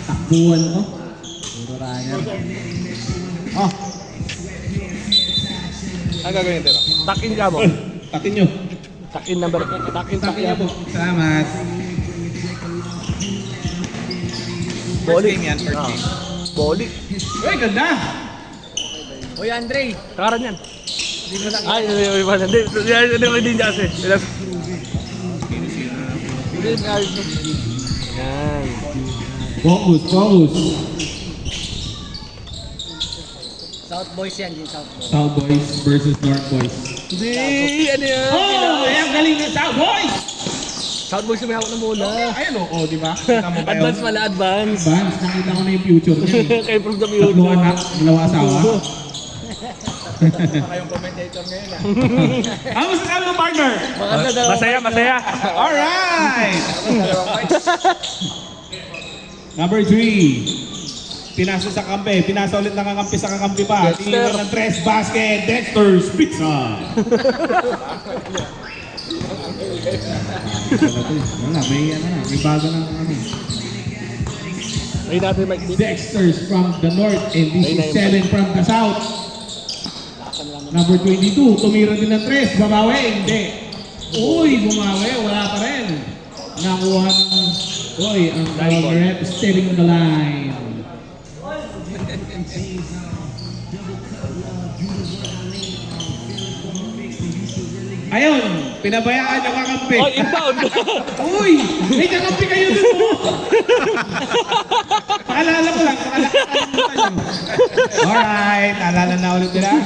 Takbuhan ko. Puro runner. Oh. Ang gagawin dito? Takin ka mo. Takin nyo. Takin number. Takin nyo po. Salamat. Boli. First game yan, first game. Boli. Uy, ganda! Uy, Andre! Karan yan. Hindi mo lang. Ay, hindi niya kasi. Yan. Focus, focus. South Boys yan, yung South Boys. South Boys versus North Boys. Hindi, ano yan? Oh! Ayan, galing ng South Boys! South Boys yung may hawak ng bola. Ayan o, di ba? Kita mo ba yun? Advance pala, advance. Advance, nakita ko na yung future niya. Kaya from the Tatlo future. anak, dalawa asawa. Baka yung commentator ngayon ah. Ano masasabi mo, partner? Maganda daw. Masaya, masaya. Alright! Number 3. Pinasa sa kampe. Pinasa ulit ng kakampi sa kakampi pa. Dexter. Tingin ng tres basket. Dexter's Pizza. Wala, may ano na. May bago ng ano. Ay natin Mike dito. Dexter's from the north and this Ay, is 7 from the south. Number 22. Tumira din ng tres. Babawi. Hindi. Uy, bumawi. Wala pa rin. Nakuha ng... Uy, ang rep stepping on the line. Ayun, pinabayaan yung kakampi. Oh, inbound. Uy, may kakampi kayo dun mo. Paalala ko lang, alright, naalala na ulit nila.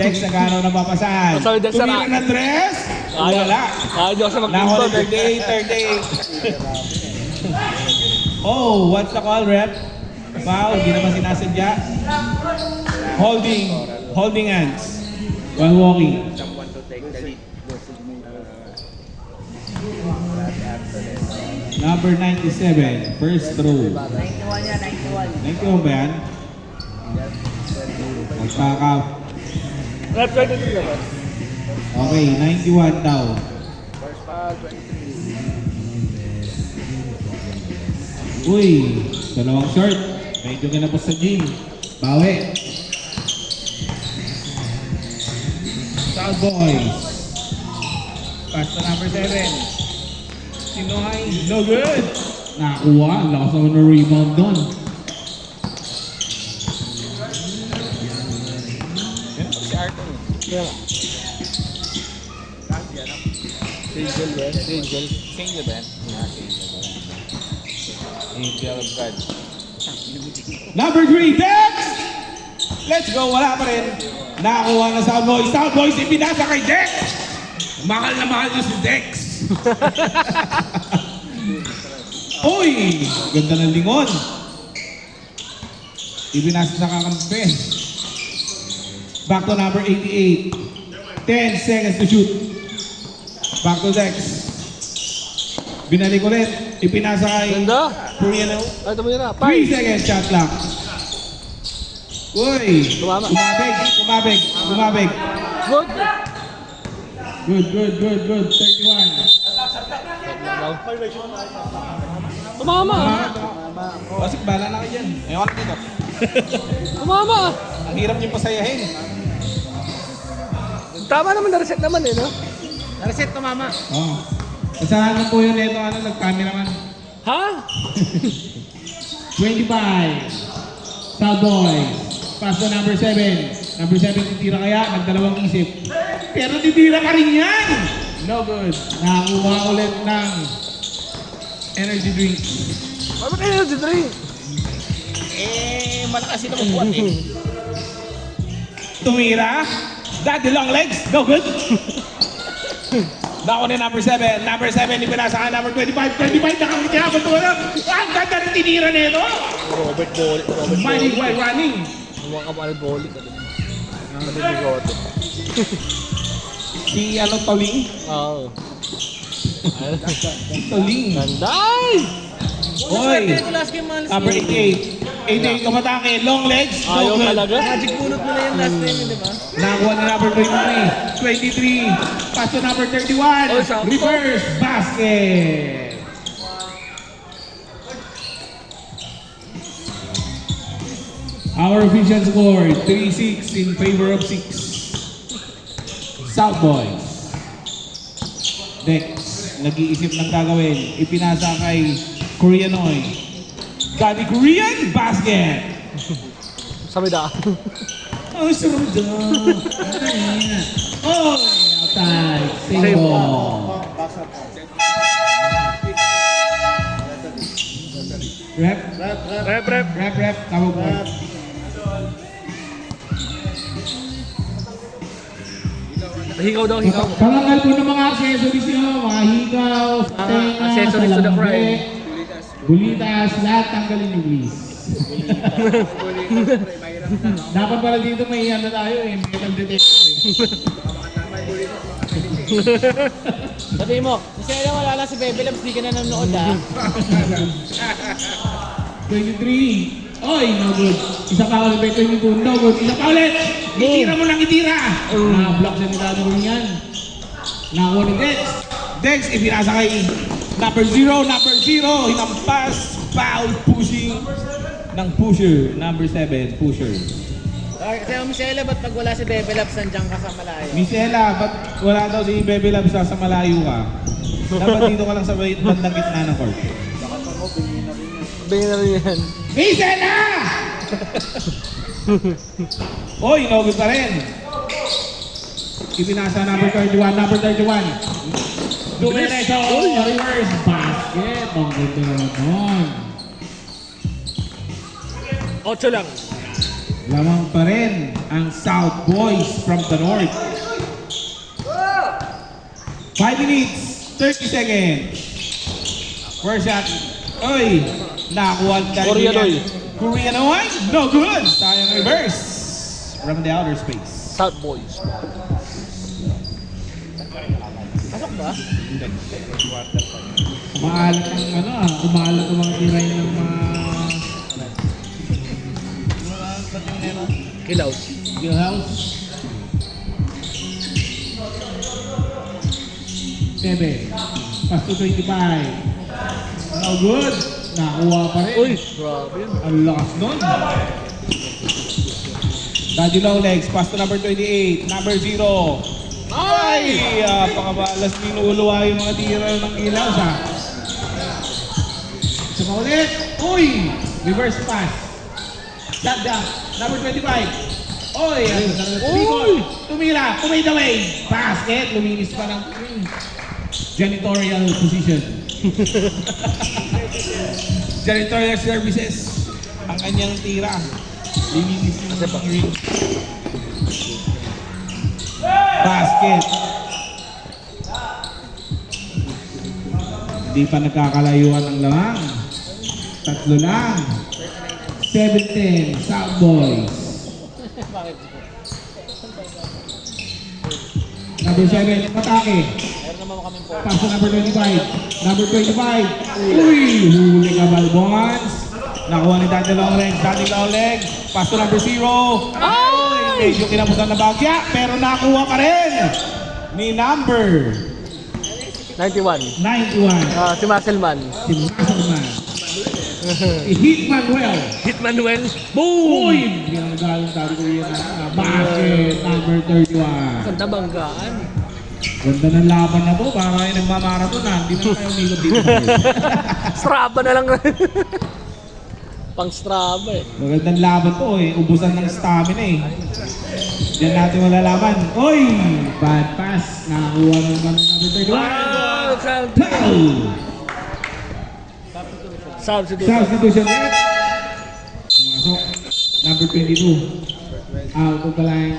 Dex, nagano na papasahan. Sorry, Dex, Tumira sarap. ng dress. Wala. Ayaw sa Nako mag-inbound. third day. Oh, what's the call, rep? Foul, hindi naman sinasadya. Holding hands. While walking. Number 97, first throw. 91 yan, 91. 91 ba yan? Magpakap. Rep 23 naman. Okay, 91 daw. Uy, dalawang short. Medyo kinapos sa gym. Bawi. South Boys. Pass to number 7. Sinohay. No good. Nakakuha. Ang lakas naman ng rebound doon. Yeah. Angel ba? Angel. Single ba yan? Angel of God. Number 3, Dex! Let's go, wala pa rin. Nakakuha na South Boys. South Boys, ibinasa kay Dex! Mahal na mahal niyo si Dex! Uy! Ganda ng lingon. Ibinasa sa kakampi. Back to number 88. 10 seconds to shoot. Back to Dex. Binalik ulit. Ipinasa kay Ganda. Puriano. Ay, tumira. 3 seconds shot clock. Uy! Tumama. Kumabig. Good. 31. Tumama. Kasi bala na kayo dyan. Ayaw ka dito. Tumama. Ang hirap niyong pasayahin. Tama naman, na-reset naman eh, no? Nareset to mama. Oo. Kasalanan po yun ito, nag-cameraman. Ha? 25. South Boys. Pass to number 7. Number 7 titira kaya, nagdalawang isip. Pero titira ka rin yan! No good. Nakakuha ulit ng energy drink. Ano kayo si Dre? Malakas sila magbuhat eh. Tumira. Daddy long legs. No good. Nako na number 7. Number 7, ipinasa ka number 25. 25, nakakitihabot mo lang. Ang ganda rin tinira nito. Robert Bolick. Mighty while running. Huwag ka pala Bolick. Ang bigote. Si Toling. Oo. Toling. Ganday! Oy. Ito last game mga Number 88. 88 kamatake. Long legs. Ayaw No good. talaga. Magic bunot mo na yung last time, di ba? Nakakuha na number 23. 23. Pass to number 31. Oh, sakto. Reverse basket. Our official score, 3-6 in favor of 6. South Boys. Dex, nag-iisip ng gagawin. Ipinasa kay Koreanoy. Got the Korean basket. Sa may daan. Oh, sarap dyan. Oh, outside. Save ball. Rep. Rep. Tawag mo. Hikaw daw, hikaw. Parangal po ng mga accessories nyo. Mga hikaw, tenga, accessories to the salambe, crime. bulitas, lahat tanggalin nyo please. Dapat pala dito may ano tayo eh, metal detector eh. Sabi mo, kasi alam wala lang si Bebe Labs, di ka na nanonood ah. 23. Oy, no good. Isa pa ulit, 22. No good. Isa pa ulit. Itira mo lang, itira. Na-block siya ni Dado rin yan. Nakuha ni Dex. Dex, ipinasa kay number 0. Hinampas. Foul pushing ng pusher. Number 7, pusher. Kasi ang Michelle, ba't pag wala si Bebe Labs, nandiyan ka sa malayo? Michela, ba't wala daw si Bebe Labs sa malayo ka? Dapat dito ka lang sa bandang gitna ng court. Bingin na rin yan. Michela! Oy, no good pa rin. Ipinasa number 31. Dumiretso. Reverse basket. Ang ganda naman. 8 lang. Lamang pa rin ang South Boys from the North. 5 minutes, 30 seconds. First shot. Oy, nakuha Koreanoy. Koreanoy? No good. Sayang reverse from the outer space. South Boys. Pasok ba? Umaalat ang umaalat ang mga tiray ng mga Kilaw. Gill House. 7. Pass to 25. No good. Nakuha pa rin. Uy, grabe yun. Ang lakas nun. Daddy Low Legs. Pass to number 28. Number 0. Ay! Pakabalas minuluwa yung mga tira ng Gill House ha. Saka ulit. Uy! Reverse pass. Shot down. Number 25. Oy! Uy! Tumira. Tumade away. Basket. Luminis pa ng janitorial position. Janitorial services. Ang kanyang tira. Luminis yung ring. Basket. Hindi pa nagkakalayuan ng lamang. 3 lang. 17, South Boys. Number 7, Patake. Meron naman kami po. Pass to number 25. Number 25. Uy! Huli ka, Balbons. Nakuha ni Dante Longlegs. Pass to number 0. Ay! Medyo kinabutan na bagya, pero nakuha pa rin ni number 91. 91. Si Muscleman. Si Muscleman. Si Hitmanuel. Hitmanuel. Boom! Uy! Ginagalang sabi ko yan basket number 31. Ganda banggaan. Ganda ng laban na to. Para kayo nagmamarathon na. Hindi na kayo umikot dito. Straba na lang. Pang Straba eh. Magandang laban to eh. Ubusan ng stamina eh. Diyan natin malalaman. Uy! Bad pass. Nakakuha naman ng number 31. Foul! Substitution net. Pumasok. Number 22. Out of the line.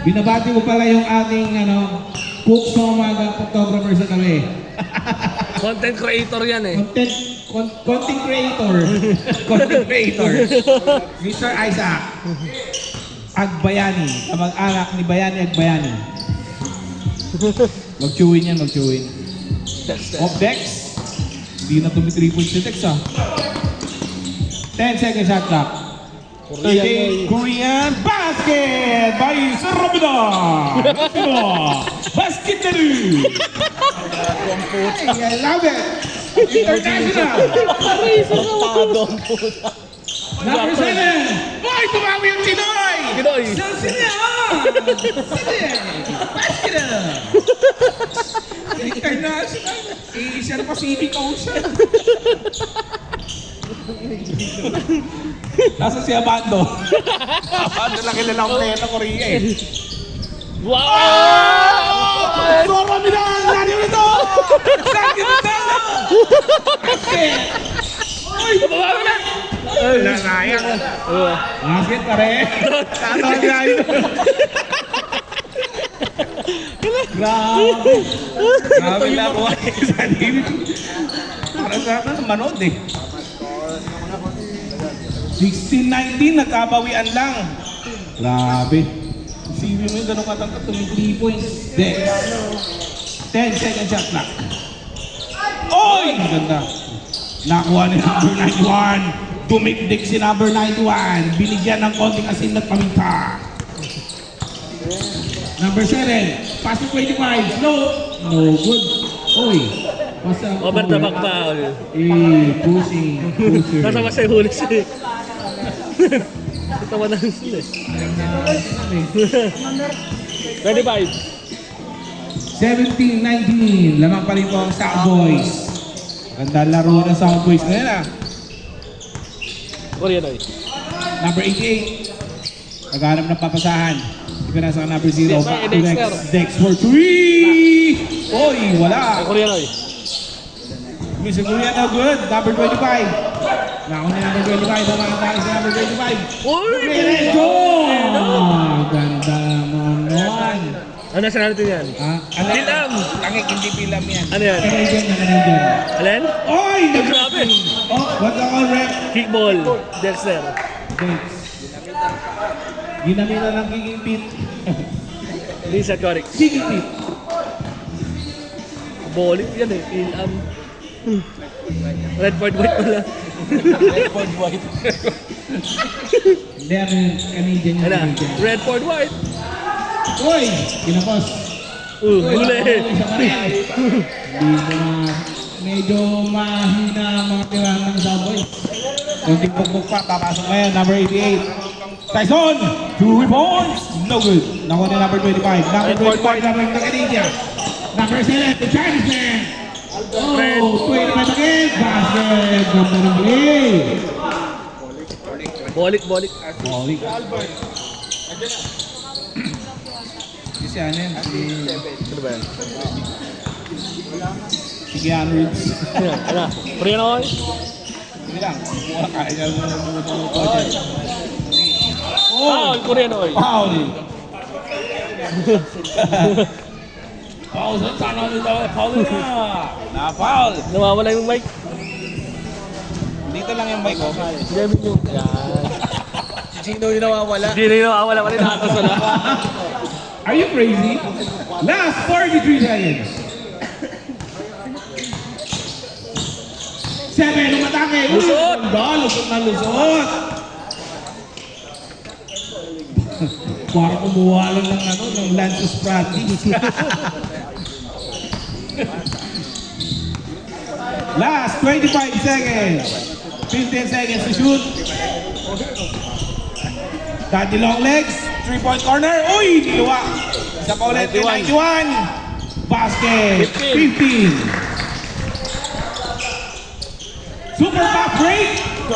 Binabati ko pala yung ating cook sa umaga photographer sa tabi. Content creator yan eh. Content creator. Content creator. Mr. Isaac Agbayani. Kamag-anak ni Bayani Agbayani. Mag-chewin yan, mag-chewin. Off decks. Hindi na tumi 3 points si Dex 10 seconds shot clock. Again, Korean basket by Sir Ramadan. Basket I love it. International. Tadong puta. Number 7. Boy, tumawi yung Chinoy. Pinoy. Basket. International. Asian Pacific Ocean. Nasa si Abando. Abando lang kilala ko na Korea eh. Wow! So, Ramadan! Lagi mo ito! Lagi mo ito! Babawa na! Nanayang. Basket pare. Tatawag guys. Grabe. Grabe lang ko. Para sa akin, manood eh. 16-19, nagkabawian lang. Grabe. Isipin mo yung gano'ng katangkat, tuming 3 points. Dex. 10 second shot clock. Oy! Ganda. Nakuha ni number 91. Dumikdik si number 91. Binigyan ng konting asin at paminta. Number 7. Pass to 25. Slow. No good. Oy. What's up? Over the back foul. Pushing. Pusher. Nasa masay huli siya. Itawa na sila. 25. 17-19. Lamang pa rin po ang South Boys. Ganda laro ng South Boys na yan ah. Korean ay. Number 88. Naghanap ng papasahan. Ipinasa ang number 0. Yes, Back to Dexter. next. Dex for 3. Oy, wala. Korean ay. Mr. Korea na good. Number 25. Nako ni number 25. Bumakatake si number 25. Uy! Let's go! Ganda naman. Ano nasa natin yan? Pilam! Tangik, hindi pilam yan. Ano yan? Canadian na Canadian. Alin? Oy! Grabe! Oh, what the call rep? Kickball. Dexter. Dex. Ginamit na ng kicking pit. Lisa Correct. Kicking pit. Bowling yan eh. Pilam. Red board white pala. Red board white. Hindi, ano yun? Canadian yung Ano? Canadian. Red board white. Uy! Kinapos. Huli. Isa pa rin. Hindi mo medyo mahina ang mga tirahan ng Southboy. Kunting pagpuk pa, papasok na yan, number 88. Tyson! 2 points! No good. Nakuha ni number 25. Number 25, number ng Canadian. Number 7, the Chinese man. Oh, 25 again. Basket. Ganda ng play. Bolik. Balik. Si ano yan? Ano ba yan? Si Keanu Reeves. Ano? Korean ay? Sige lang. Mukha kaya niya mo. Foul! Korean ay. Foul! Foul! Sana nito. Foul na! Na-foul! Nawawala yung mic. Dito lang yung mic ko. Gamit nyo. Yan. Sino yung nawawala? Hindi na yung nawawala. Wala yung nakakasala. Are you crazy? Last 43 seconds. 7, umatake. Lusot! Lusot na lusot. Para kumuha lang ng ano, ng Lances practice. Last 25 seconds. 15 seconds to shoot. Daddy long legs. 3-point corner. Uy! Diluwa. Isa pa ulit. 91. Basket. 15. Super pop break.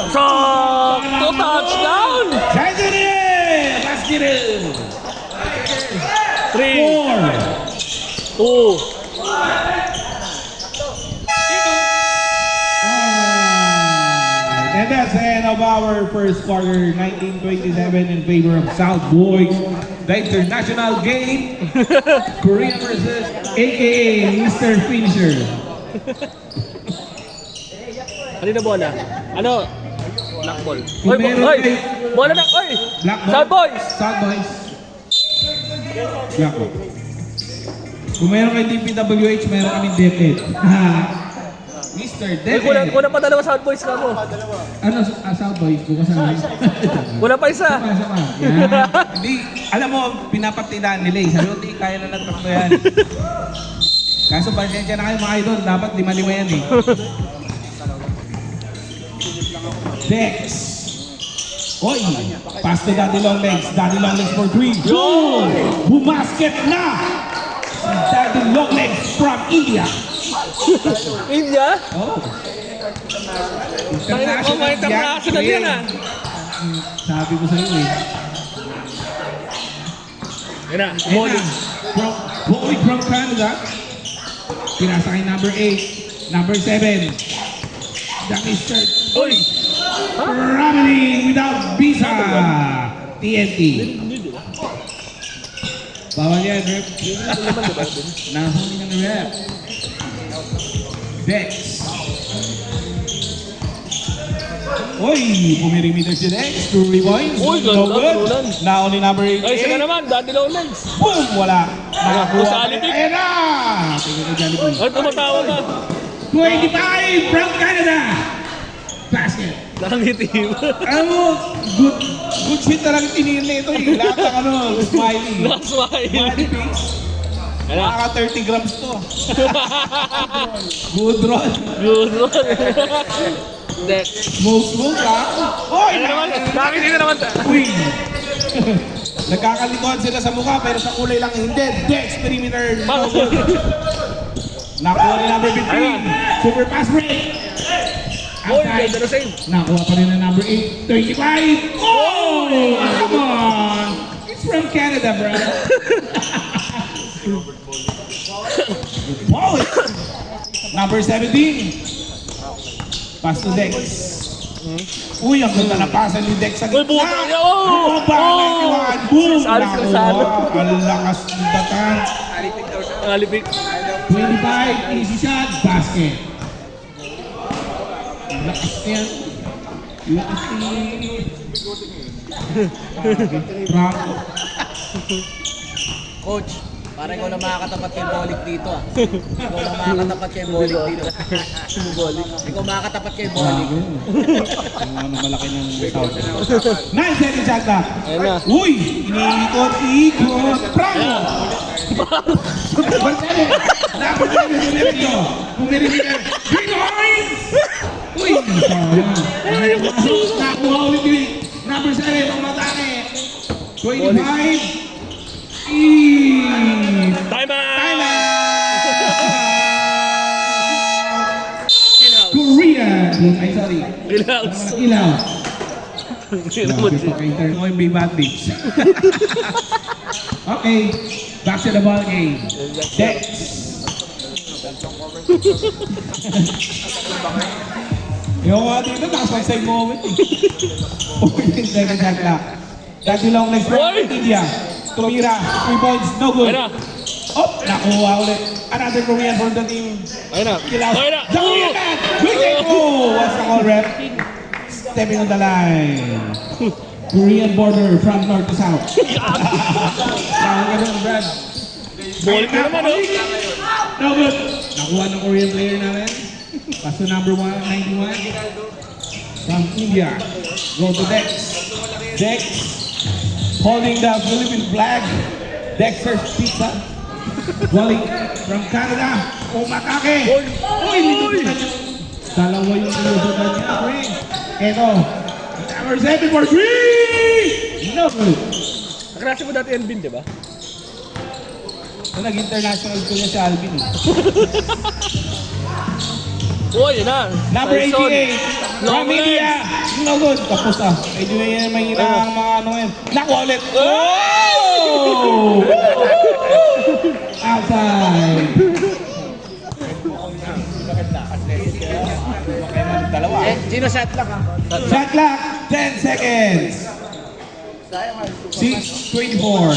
Sakto! Touchdown! Chazere. Basket. 3, 4. 2, And that's the end of our first quarter, 1927 in favor of South Boys. The international game, Korea versus AKA Mr. Finisher. Ano na bola? Ano? Black ball. Kung meron Oy! kayo- Bola na! Oy! Black ball. South Boys! South Boys. Black ball. Kung meron kayo DPWH, meron kami DepEd. Mr. Mr. Ay, kulang Dede. pa dalawa South Boys ka mo. Ano, South Boys ko kasama. Kulang pa isa. Sama. Yan. Hindi, alam mo, pinapatilaan nila eh. Sabi ko, di, kaya na ng tatlo yan. Kaso pasensya na kayo mga idol, dapat 5-5 yan eh. Dex. Oy, pass to Daddy Longlegs. Daddy Longlegs for 3. Goal! Bumasket na! Si Daddy Longlegs from India. India? Oh. International yan ah. Sabi ko sa iyo eh. Yan na, Ayan Molly. na. Boy from Canada. Pinasa kay number 8. Number 7. The Mr. Uy! Traveling without visa. TNT. Bawal yan, rep. Nahuli ng rep. Dex. Uy, pumirimeter si Dex. 2 points. Uy, No ganda, good. tulan. Now only number 8. Ay, saka naman, Daddy Lowlands. Boom! Wala. Nakakuha. sa Alipik. Ayan na! Tingnan ko Jollibee. Ay, tumatawa na. 25 from Canada. Basket. Nakangiti. Alam mo, good shit talaga tinil na ito eh. Lahat ng ano, smiley. Nakasmile. Smiley face. Yan na. Mga 30 grams to. Good run. Good one. Dex. Smoke ha? Oy! Ano naman? Nakangiti na naman. Uy! Nagkakalituhan sila sa mukha pero sa kulay lang hindi. Dex perimeter. Nakuha ni number 15. Super pass break. Boy, Outside. ganda na save. Nakuha pa rin ng number 8. 35. Oh! Come on! It's from Canada, bro. Wow! Number 17. Pass to Dex. Uy, ang ganda na pasa ni Dex sa Uy, gitna. buta niya. Oh! Ba, Oh! 91. Boom! Alis ka sa ano. Nakuha. Ang lakas ng batang. Alipik. 25. Easy shot. Basket. Ang lakas niya. Lakas ni... Bravo. Coach, parang ikaw lang makakatapat kay Bolik dito ah. Ikaw lang makakatapat kay Bolik dito. Ikaw makakatapat kay Bolik. Ang malaki ng sound. 9 seconds shot clock. Ayan na. Uy! Iniikot-ikot. Bravo! Bansali! Dapat na yung pumirito. Pumirito. 3 points! Uy! Nakuha ulit yung number 7 ang matake. 25. Time out! Time out! Kill Korea! Ay, sorry. house. Ilaw. Kill house. Ko yung bad beats. Okay, back to the ball game. Dex. Yung mga dito, nakasag-save moment eh. 14 seconds shot clock. Daddy Longlegs from Oy! India. Tumira, 3 points, no good. Ayun na. Oh, nakuha ulit. Another Korean for the team. Ayun na. Kilaw. Ayun na. The Korean man! Good game! Oh, what's the call, ref? Stepping on the line. Korean border from north to south. Tawag ka doon, Brad. Bolik na naman, oh. No good. Nakuha ng Korean player namin. Pass to number 191. From India. Go to Dex. Dex. Holding the Philippine flag. Dexter's Pizza. Volley from Canada. Umatake. Uy! Dalawa yung inusutan niya, pre. Eto. Number 7 for 3! No good. Nakrasi mo dati Elvin, di ba? Nag-international ko niya si Alvin. Oh, yun na. Number Tyson. 88. From Longlegs. India. No good. Tapos ah. Medyo na yan mahina ang mga ano ngayon. Nakuha ulit. Oh! Outside. Dalawa. Gino shot lang ah. Shot clock. 10 seconds. 6:24.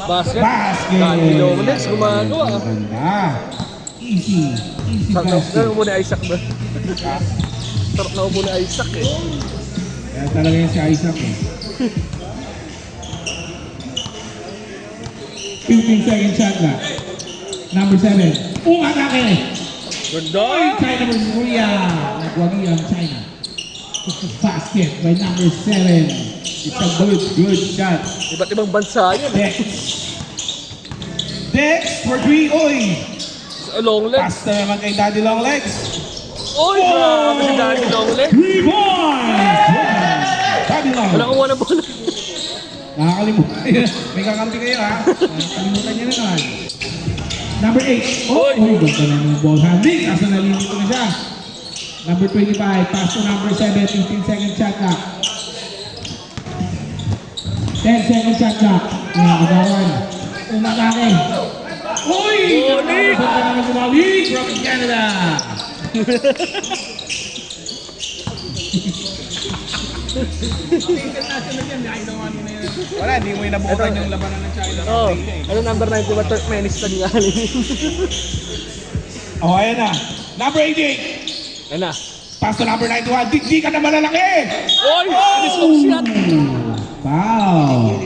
Basket. Basket. Daddy Lowlands, gumagawa. Ganda. Easy. Easy Sarap na basket. upo ni Isaac ba? Sarap na upo ni Isaac eh. Kaya talaga yan si Isaac eh. 15 second shot na. Number 7. Umatake. Ganda! China versus Korea. Nagwagi ang China. Basket by number 7. It's a good shot. Iba't ibang bansa yun. Dex. Dex for 3. Oy! Long leg. Pass na naman kay Daddy Longlegs. Oy! Grabe si Daddy long leg. 3 points! Daddy Long. Wala kang wanang bola. Nakakalimutan. May kakampi kayo ha. Nakakalimutan niyo na naman. Number 8. Oy! Ganda na ng ball handling. Kaso nalilito na siya. Number 25. Pass to number 7. 15-second shot clock. 10-second shot clock. Mga kagawan. Umatake. Uy! Balik! Ganda naman bumalik from Canada. Wala, hindi mo inabutan yung labanan ng China. Oh, ano number 90 ba? Turkmenistan nga. Oh, ayan na. Number 88. Ano na? Pass to number 91. Di ka na malalaki. Oy! Alis long shot! Foul.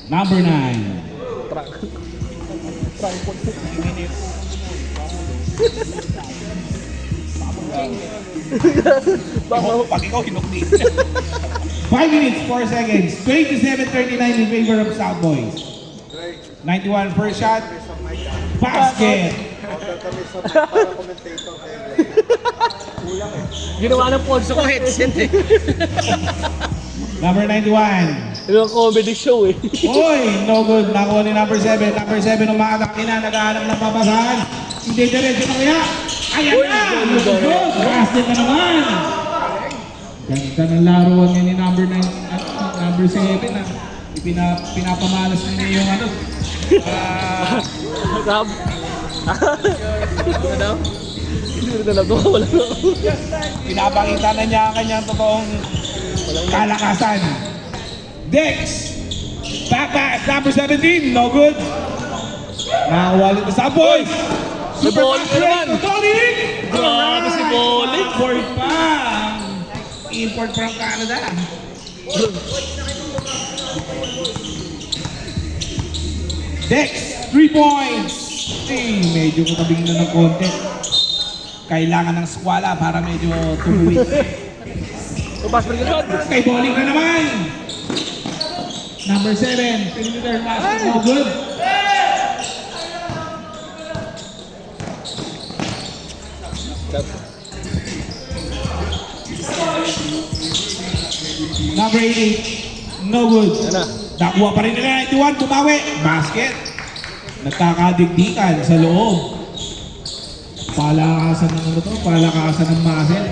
Number 9. Trunk. Oh, pag ikaw hinukli. 5 minutes, 4 seconds. 27-39 in favor of South Boys. 91 first shot. Basket. Ginawa ng Ponso ko headset eh. Number 91. Ito ang comedy show eh. Uy, no good. Nakuha ni number 7. Number 7 umaatake na. Naghahanap ng papasahan. Hindi diretso na kaya. Ayan Uy, na. good. Basket na naman. Ganda ng laruan niya ni number 9 at number 7 na pinapamalas na niya yung ano. Sab. Ano daw? Hindi na nagawa. Wala na. Pinapakita na niya ang kanyang totoong kalakasan. Dex. Back pass. Number 17. No good. Nakakuha ulit sa boys. Si Bolic na naman. Bolic. Grabe si Bolic. Import pa. Import from Canada. Dex. 3 points. Medyo kutabing na ng konti. Kailangan ng skwala para medyo tumuwi. Pass pa rin ka Kay Bolic na naman. Number 7. Perimeter pass. No good. Number 88. No good. Ano? Nakuha pa rin nila 91. Bumawi. Basket. Nagkakadigdikan sa loob. Palakasan ng ano to? Palakasan ng muscle.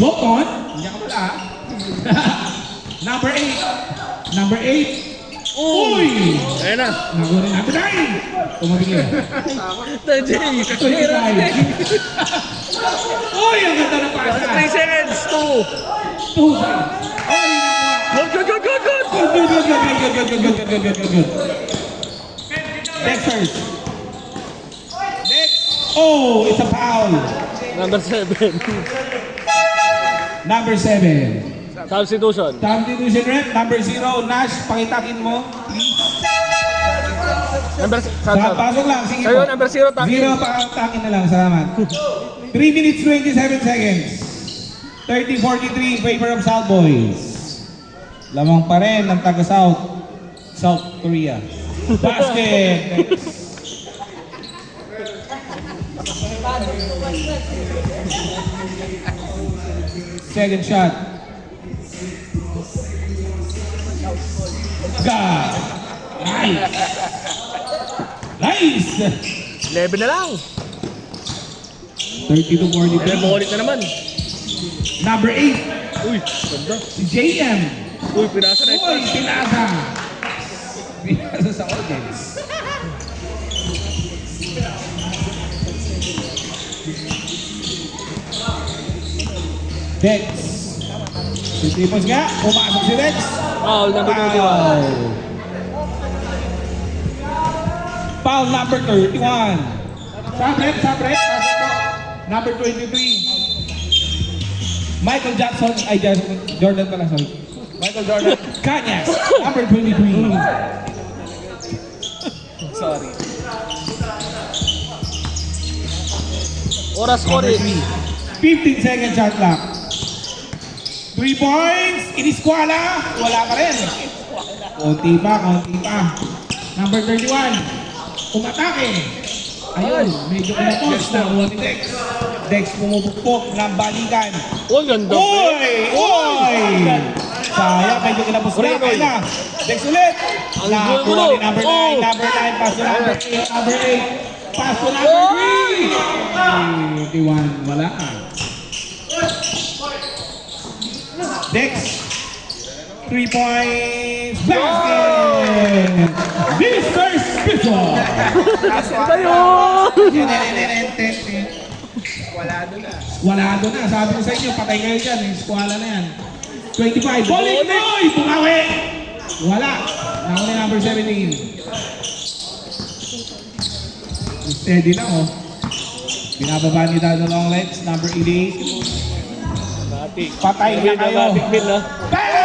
Vote on. Hindi ka pala. Number 8. Number 8. Uy! Ayun na. Nakuha rin number 9. Tumabigil. Tajay. 25. Uy! Ang ganda ng pasa. 3 seconds. 2. 2 seconds. Uy! Good, good, good, good, good. Good. Next first. Next. Oh, it's a foul. Number 7. Number 7. Substitution. Substitution rep. Number 0, Nash, pakitakin mo. Number Pasok lang. Sige Sa'yo, po. number 0, takin. 0, pakitakin na lang. Salamat. 3 minutes, 27 seconds. 30-43 in favor of South Boys. Lamang pa rin ng taga-South. South Korea. Basket. Second shot. God. Nice. Nice. 11 na lang. 30-43. Ayun, bukulit na naman. Number 8. Uy, ganda. Si JM. Uy, pinasa na ito. Uy, pinasa. Pinasa sa audience. Dex. Si Tipos nga. Pumasok si Dex. Foul, number 21. Foul number 31. Sabret. Pasok po. Number 23. Michael Jackson. Ay, Jordan pala, sorry. Michael Jordan. Kanyas. Number 23. Sorry. Oras ko Number rin. 3. 15 second shot clock. 3 points. Iniskwala. Wala pa rin. Konti pa, konti pa. Number 31. Umatake. Ayun, medyo kinapos. Nakuha ni Dex. Dex pumupukpok ng balikan. Oh, ganda. Oy! Oy! Sayang, medyo kinapos na. Kaya na. Dex ulit. Ang Nakuha gulo. ni number 9. Oh! Number 9. Pass to number 8. Number 8. Pass to number 3. 21. Wala. Dex. 3 points. Basket. Mr. Spitball. Tayo! Squalado na. Sabi ko sa inyo, patay kayo dyan. Squala na yan. 25. Balik Noy! Bumawi! Wala. Ako na number 17. Steady lang oh. Binababa ni Dado Long Legs. Number 88. Patay na kayo. Bill, no? Bang!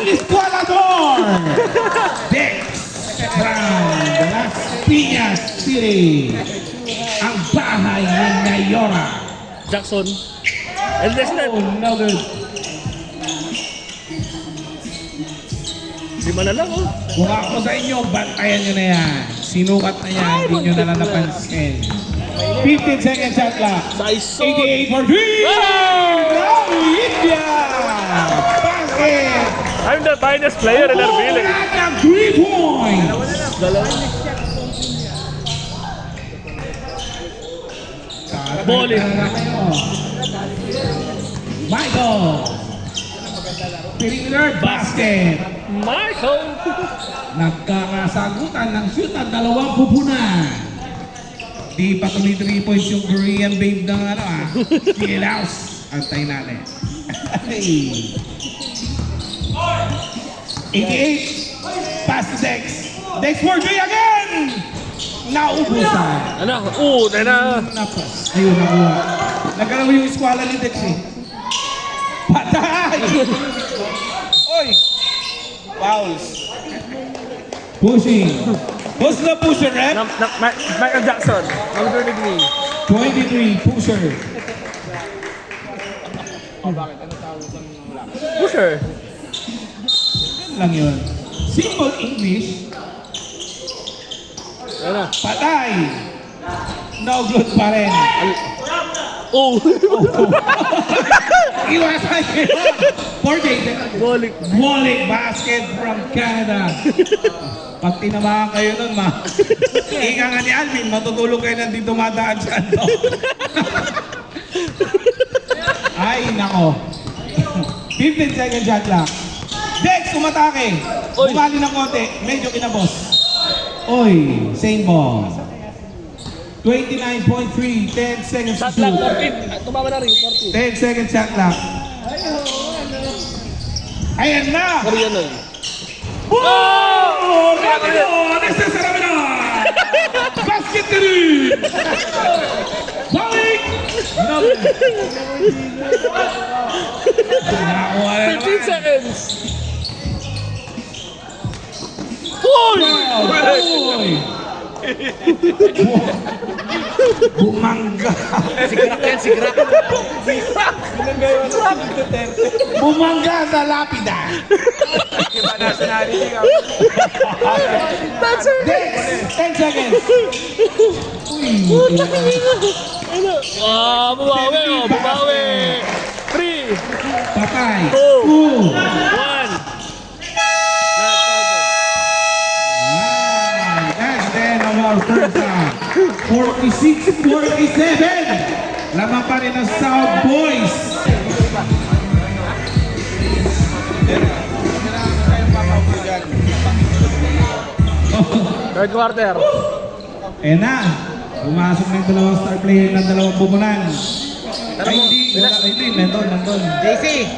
Escualador! Dex from the Las Piñas City. Ang bahay ni Nayora. Jackson. Eldes na. Oh, no good. 5 na lang, oh. Kung ako sa inyo, bantayan nyo na yan. Sinukat na yan, hindi nyo na lang napansin. 15 second shot clock. Size 88 for 3! Oh, India! Basket! I'm the finest player in our village. Wala ng 3 points! Dalawa. Bowling. Michael! Perimeter basket! Michael! Nagkakasagutan ng shoot at dalawang pupunan. Di pa tuloy 3 points yung Korean babe ng ano ah. Kilaus. Antay natin. 88. Pass to Dex. Dex for 3 again! Naubusan. Ano? Tayo na. Napas. Ayun, nakuha. Nagkalaw yung eskwala ni Dex eh. Patay! Oy! Fouls. Pushing. Who's the pusher, rep? Michael Jackson. Number 23. 23, pusher. Pusher. Lang yun. Simple English. Ayan na. Patay. No good pa rin. Oh! Iwasan nyo. 48. Bowling. Wallet basket from Canada. Pag tinamaan kayo nun, ika nga ni Alvin, matutulog kayo na di dumadaan sa ano. Ay, nako. 15 second shot lang. Dex, umatake. Oy. Bumali ng konti. Medyo kinabos. Oy, same ball. 29.3, 10 seconds to Shot lang, shoot. 14. Tumama na rin, 14. 10 second shot clock. Ayan na! Korean na. Oh! Rapido! Nagsasarami na! Basket na rin! Balik! Nakakuha na 15 naman. seconds. Hoy! Uy! Bumangga! Si Grak yan, si Grak. Bumangga sa lapida! Iba nationality ka. That's it! Dex! 10 seconds! Uy! Ano? Bumawi, oh, bumawi. 3, Patay! 2, 2! 1. That's the end of our first round. 46-47. Laban pa rin ang South Boys. Third quarter. Eh na, pumasok na yung dalawang star player ng dalawang bumunan. Ay, hindi, nandun. JC,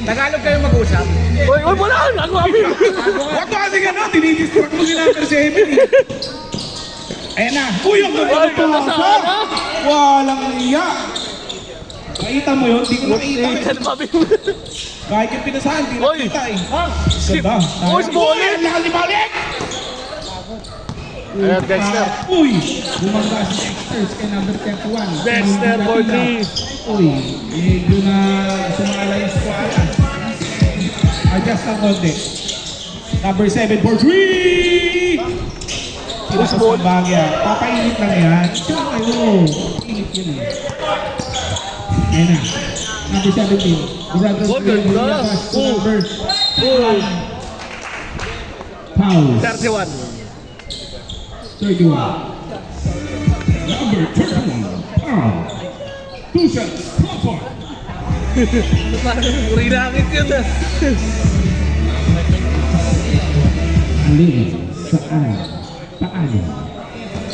Tagalog kayo mag-usap. Uy, wala! Ako, Abi! Wag ba kasi gano'n, dinidistract mo si number 7 eh. Ayan na, uy, ang ganda Ay, ng ganda pasa. sana. Walang iya. Nakita mo yun, di ko nakita eh. Ikan, Abi! Kahit yung pinasahan, di Uy! nakita eh. Ha? Shit! Ganda. Uy, si Bowling! Uy, ang lakas ni Bowling! Ayan, Dexter. Uy! Bumangga si Dexter kay number 31. Dexter for three. Uy, medyo na sumala yung squad. Adjust ng konti. Number 7 for 3! Pinasas ng bagya. Papainit lang yan. Sila kayo. Init yun eh. Ayan na. Number 17. Brothers Oh, ganda. Number Oh, Pause. 31. 31. Number 31. Pause. 2 shots. Comfort. Parang rinakit yun ah. Alin, saan, paano?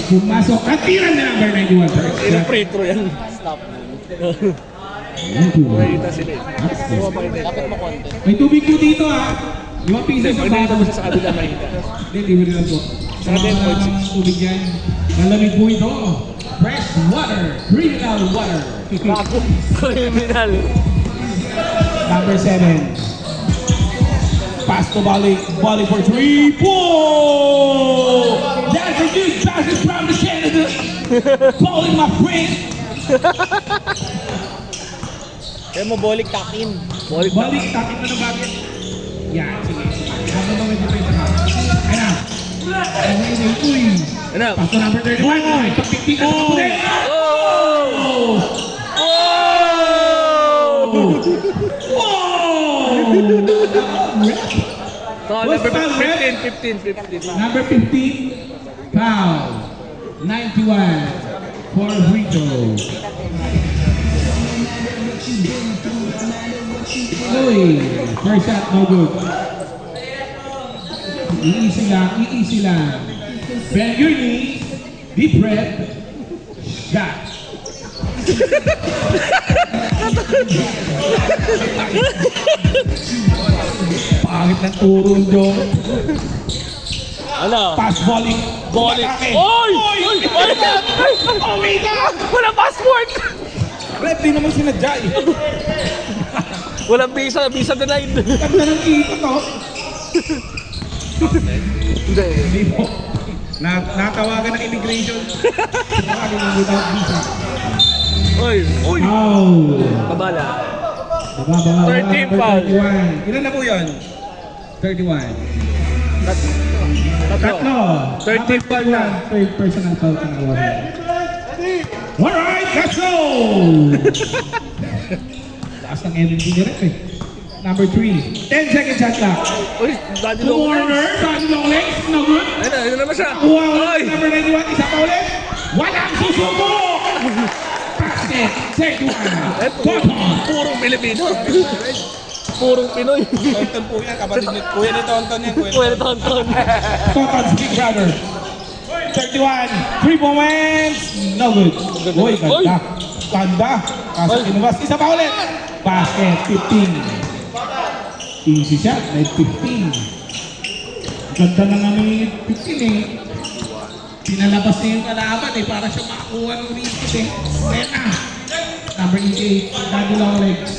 Pumasok at tira na number 91. Ilang free throw yan. Stop. Nakita sila eh. Kapit mo konti. May tubig po dito ha. 5 pieces sa Pwede bato. mo siya sa kabila makita. Hindi, libre lang po. Sa Saka 10.6. mga tubig yan. Malamig po ito. Fresh water. Criminal water. Bago. Criminal. Number 7. Pass to volley. Volley for 3. Whoa! That's a good pass from the Canada. Calling my friend. Kaya mo bolik takin. Balik na. Balik, takip na ng bagay. Yan, sige. Habang naman dito yung saka. Ayan na. Uy. Ano? Pass to number 31. Ay, pagpiktik ka sa kapatid. Oh! Oh! So, number 15. Number 15, foul. 91 for free throw. Uy, first shot, no good. Easy lang. Bend your knees, deep breath, shot. Pangit ng turun doon. Ano? Pass volley. Volley. Atake. Oy! Oy! Oh my God! Wala passport! Rep, di naman sinadya eh. Walang visa denied. Ganda ng ikot oh. Hindi. Hindi po. Natawagan ng immigration. Tawagin ng without visa. Uy! Foul. Kabala. Bababa. 13 foul. 31. Ilan na po yun? 31. Tatlo. 13 foul na. Third personal foul ka na Warren. Alright, let's go! Taas ng energy ni Rep eh. Number 3. 10 second shot clock. Uy! Daddy long Corner, body long legs, no good. Ayun na naman siya. Wow, Uy! number 91, isa pa ulit. Walang susuko! Basket, set one. Bottom. Purong Pilipino. Purong Pinoy. Tonton po yan, kapatid ni Kuya ni Tonton yan. Pwede tonton. Toton's big brother. 31, 3 moments, no good. Uy, ganda. Ganda. Kaso tinubas, isa pa ulit. Basket, 15. Easy shot, like 15. Ganda na nga may 15 eh. Pinalabas niya yung kalaban eh, para siya makakuha ng rebound eh. Ayan na. Number 88, daddy long legs.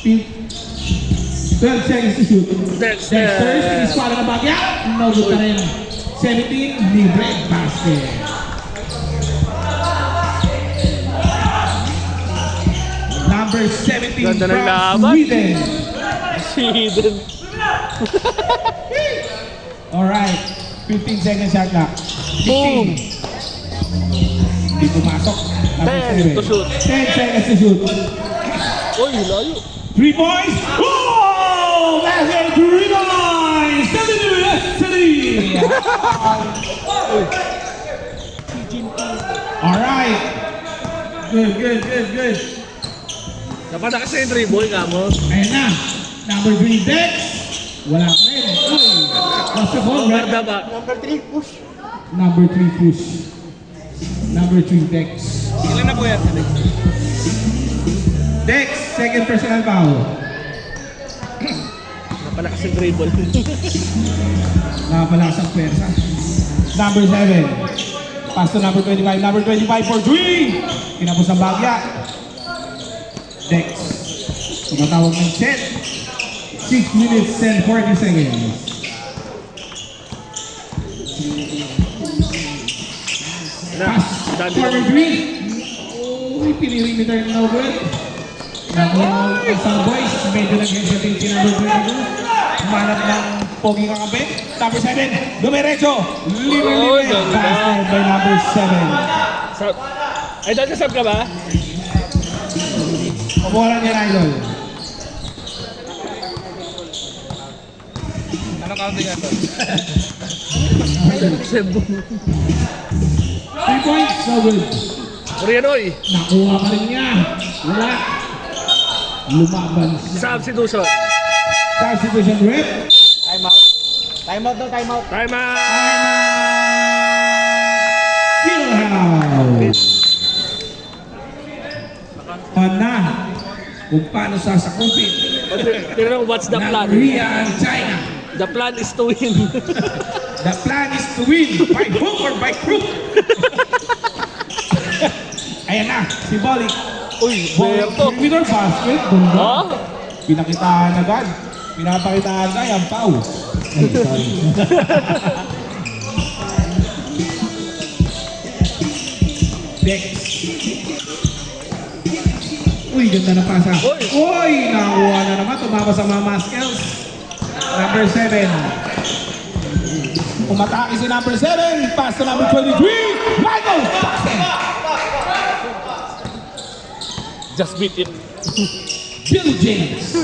12 seconds to shoot. Dexter. Dexter, siniswala na bagya. No good na rin. 17, libre, basket. Number 17 Ganda ng from laban. Sweden. Sweden. Alright, 15 seconds shot clock. 15. Boom. Hindi pumasok. Number 10 to 7. shoot. 10 seconds to shoot. Uy, layo. 3 points. Oh! Basket, 3 points. 72, Alright. Good. Napata kasi yung dribble ka mo. Ayan na. Number 3, Dex. Wala pa rin. Uy. What's the ball, right? Guarda ba? Number 3, push. Number 3, Dex. Ilan na po yan? Dex, second personal foul. Napalakas yung dribble. Nakapalakas ang pwersa. Number 7. Pass to number 25. Number 25 for 3. Kinapos ang bagya. Dex. Tumatawag ng set. 6 minutes and 40 seconds. Pass. Dami Forward lang. 3. Uy, pinirimeter na Noble. Nakuha ang Starboys. Medyo nag-hesitate si number 22. Humanap ng pogi kakape. Number 7. Dumiretso. Libre-libre. ganda. Basket by number 7. Sub. Ay, dahil ka sub ka ba? Paboran niya, Idol. Anong counting ito? 3 points. No good. Koreanoy. Nakuha pa rin niya. Wala. Lumaban siya. Substitution. Substitution rep. Time out. Time out daw, time out. Time out. Philhouse. Na kung paano sasakupin Pero what's the ng plan? Korea and China. The plan is to win. The plan is to win by hook or by crook. Ayan na, si Bolik. Uy, Bolik, Berto. winner basket. Bunda. Ha? Pinakitaan agad. Pinapakitaan na yung pau. Ay, sorry. Dex. Uy, ganda na pasa. Uy! Uy, nakakuha na naman. Tumama sa mga Maskels. Number 7. Umatake si number 7. Pass to number 23. Michael Jackson. Just beat it. Bill James.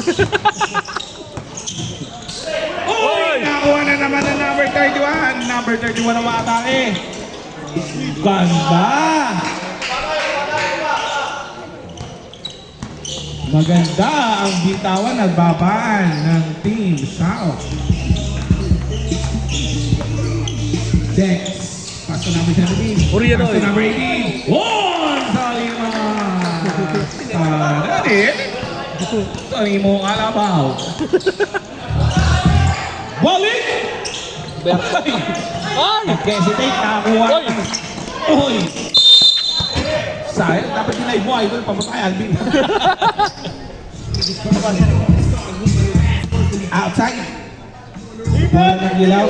Uy, nakakuha na naman ang number 31. Number 31 ang umatake. Ganda. Maganda ang bitawan at babaan ng Team South. Dex. Pass to number 17. Korean Pass to oil. number 18. One! Sali mo. Sali. Sali mo kalabaw. Balik! Berto. Ay! Ay! Hesitate, nakakuha. Oy! Uy! Sayang, dapat dinay mo, idol, pamatay, Alvin. Outside. Bola ng Gilaw.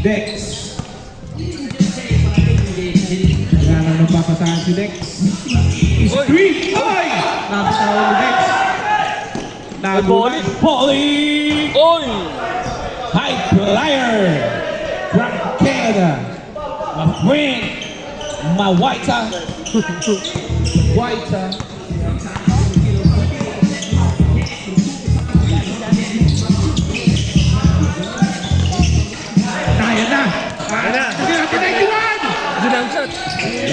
Dex. Wala na nang papasahan si Dex. Street! Ay! Napasahan ni Dex. Nagulat. Polly! Oy! High flyer from Canada. My friend, my whiter. Whiter. Kaya na. Kaya na. Kasi natin 91. Ginang shot.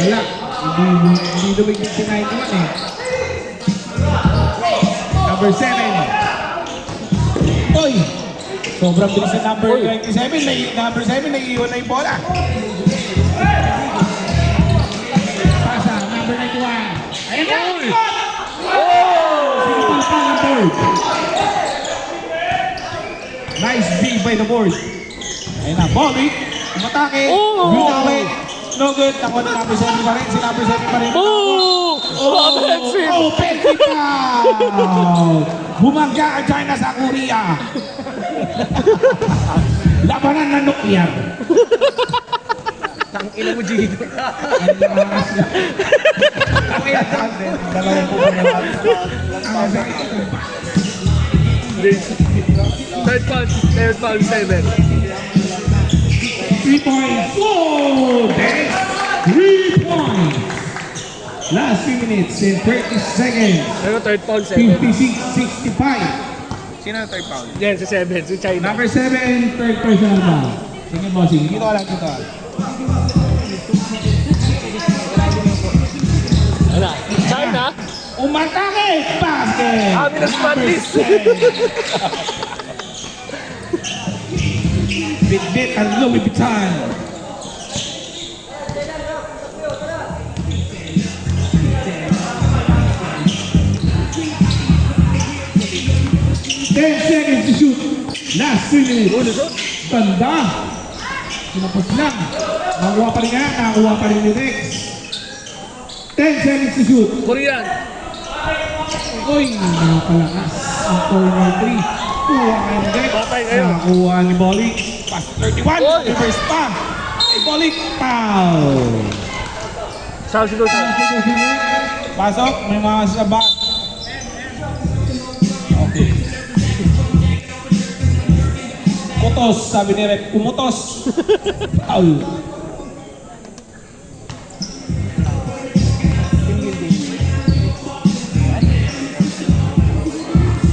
Wala. Hindi lumigit si 91 eh. Number 7. Oy! Sobrang bilis ng number 97. Number 7, nag-iwan na yung bola. Pasa, number 91. Ayan na! Sinipal pa ng board. Nice dig by the board. Ayan na, Bobby. Umatake. Binawi. No good. Nakuha na number 7 pa rin. Si number 7 pa rin. Oh! Offensive! Offensive foul! Bumangga ang China sa Korea. Labanan na nuclear. Tang ina mo, Gino. Ang lakas na. Dalawang po na lang. Ang sakit. Third foul, 7. 3 points. Oh, Dex. 3 points. Last 3 minutes and 30 seconds. Ano, third foul, 7. 56-65. Sino ang third foul? Yan, si 7, si China. Number 7, third personal foul. Sige, bossing. Dito ka lang dito. Ano? China? Umatake! Basket! Amin na Spanish. Bit-bit ang Louis Vuitton. Ten seconds to shoot. Last 3 minutes. Ganda. Sinapos lang. Nakuha pa rin nga. Nakakuha pa rin ni Rex. 10 seconds to shoot. Korean. Uy, nakakalakas. Ang corner 3. Kuha kayo ni Dex. Patay kayo. Nakakuha ni Bolly. Pass 31. Oy. Reverse pa. Balik, foul. Sound si Dosa. Pasok, may mga saba. Okay. Putos, sabi ni Rep, pumutos. Foul.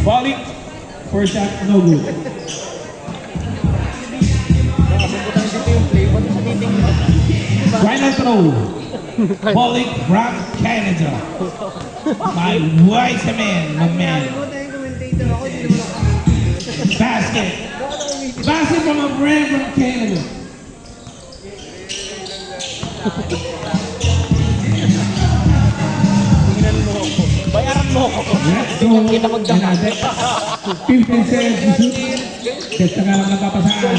Balik. First shot, no good. Final throw. Balik from Canada. My wise man, my man. Basket. Basket from a friend from Canada. Bayaran mo ako. Let's go. Canada. 15 seconds to shoot. Testa ka lang napapasaan.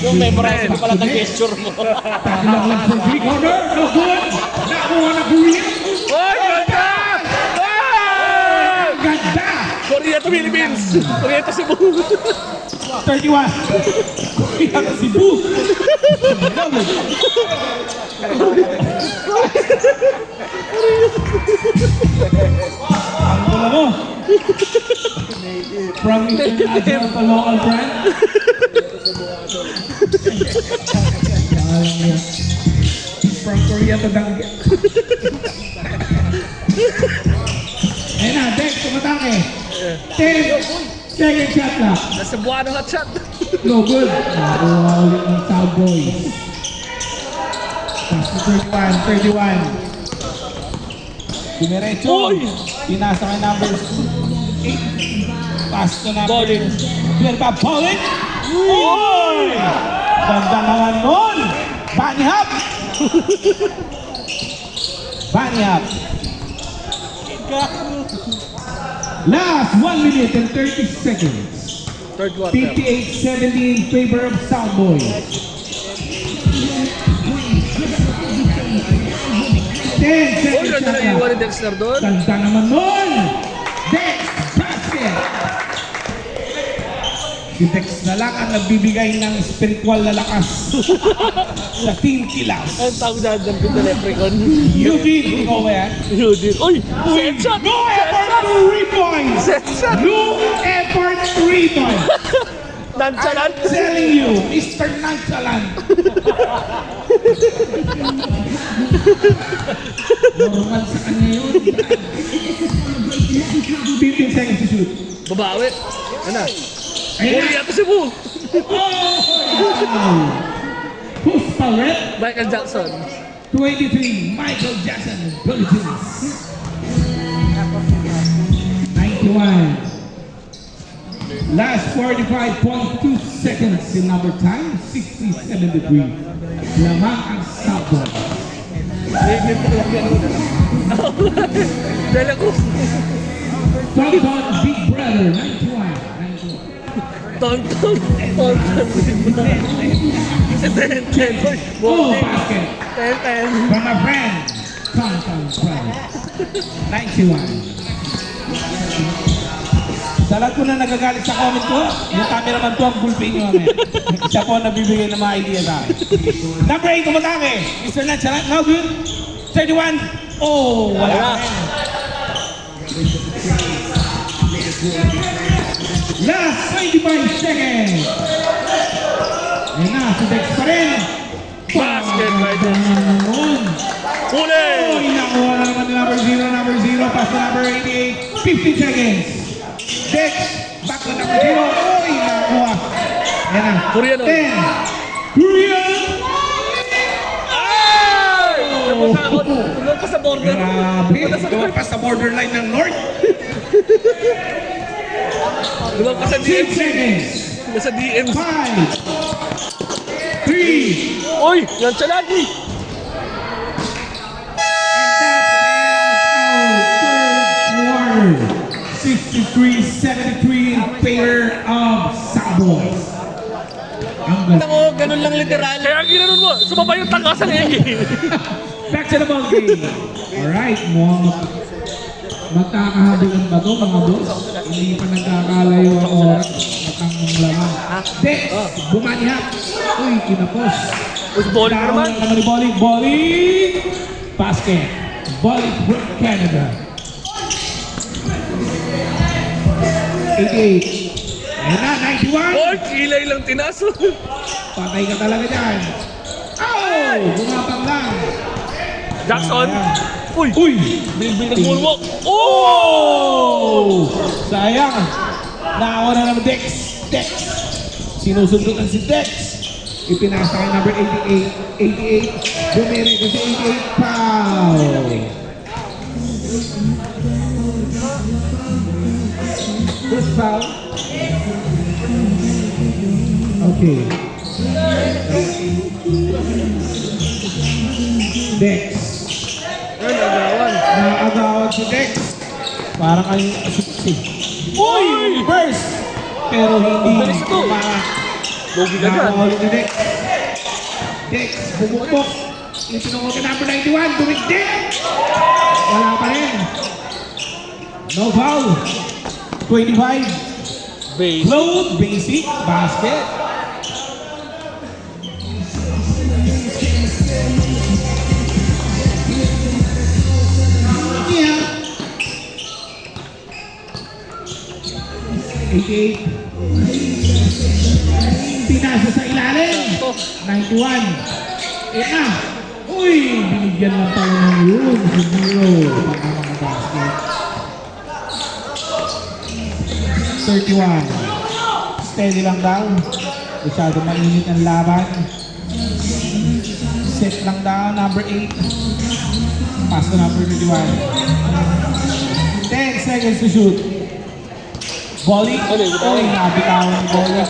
Yung memorize mo pala ng gesture mo. Tatlong lang sa three corner. No good. Nakuha na Korea. Oh, ganda! Ah! Ganda. Korea to Philippines! Korea to Cebu! 31. Korea na Cebu. Ang bola mo. From international to local brand. Alam mo. From Korea to Dangge. Ayun na, Dex, tumatake. 10 second shot lang. Nasa Buano hot shot! No good. Nakuha ulit ng Cowboys. Pass to 31. Dumiretso. Uy! Pinasa kay number 8. Pass to number Bowling. 12 pa. Bowling! Uy! Ganda naman nun! Bunny hop! Bunny hop. Last 1 minute and 30 seconds. Third quarter. 58-70 in favor of Cowboys. 10 Uy, seconds ganda na shot iwan ni lang. Dexter doon. Ganda naman nun! Dex, basket! Si Dex na lang ang nagbibigay ng spiritual na lakas sa Team Kilas. Ang tawag na dyan ng Leprechaun. Eugene, ikaw ba yan? Yun din. Uy! Set shot! No effort, 3 points! Set shot! No effort, 3 points! Nonchalant! I'm telling you, Mr. Nonchalant. Normal sa kanya yun. 15 seconds to shoot. Babawi. Ano? Ayan. Korea to Cebu! Who's Paret? Michael Jackson. 23, Michael Jackson, Philippines. 91. Last 45.2 seconds in number time, 67 degrees. Lamang ang sabon. Dala ko. Tonton, Big Brother, 91. Tonton. Tonton. 10. Oh, basket 10. from a friend, Tonton Pride. 91. Sa lahat po na nagagalit sa comment ko, yung cameraman ko ang bullpen nyo mamaya. Siya po ang nabibigay ng mga idea sa akin. Number 8, kumatake. Mr. Nonchalant, no good. 31. Oh, wala Wala. na. Last 25 seconds. Ayan na, si Dex pa rin. Basket right there. Noon. Huli! Oy, nakuha na naman ni number 0. Pass to number 88. 15 seconds. Dex, back to number 0. Oy, nakuha. Ayan na. Korea nun. 10. Korea. Ay! Tulog pa sa border. Grabe. Doon pa sa borderline ng North. Lumang pa sa 10 DMC. seconds. Nasa DMC. 5. 3. Oy! Nonchalant! Third quarter. 63-73 in favor of Cowboys. Ang Alam mo, ganun lang literal. Kaya ginanon mo, sumabay yung tangka sa Egi. back to the ball game. Alright, mukhang magkakahabulan ba ito mga boss? Hindi pa nagkakalayo ang oras. ng laman. Dex, bumanihat. Uy, kinapos. Uy, bowling na naman. Naman ni Bowling. Bowling! Basket. Bowling from Canada. 88. Ayan na, 91. Oh, kilay lang tinaso. Patay ka talaga dyan. Oh! Bumapang lang. Jackson. Uy! Uy! Bilbil ng moonwalk. Oh! Oh! Sayang. Nakawa na naman Dex. Dex. Sinusundutan si Dex. Ipinasa kay number 88. 88. Bumiri ko si 88. Foul. First foul. Okay. Dex. Ay, nagawan. Nakagawan si Dex. Parang kayong asupsi. Uy! Burst! Pero hindi Bilis ito. Bogi ka dyan. nakakahuli ni Dex. Dex, bumukbok. Yung sinunod ka number 91, dumigdik. Wala pa rin. No foul. 25. Base. Float, basic, basket. Yeah. 88. Pinasa sa ilalim. 91. Ito na. Uy, binigyan lang pala ng yun. Si Zero. Para mga basket. 31. Steady lang daw. Masyado mainit ang laban. Set lang daw. Number 8. Pass to number 31. 10 seconds to shoot. Bowling. Uy, nabitawan ni Bowling.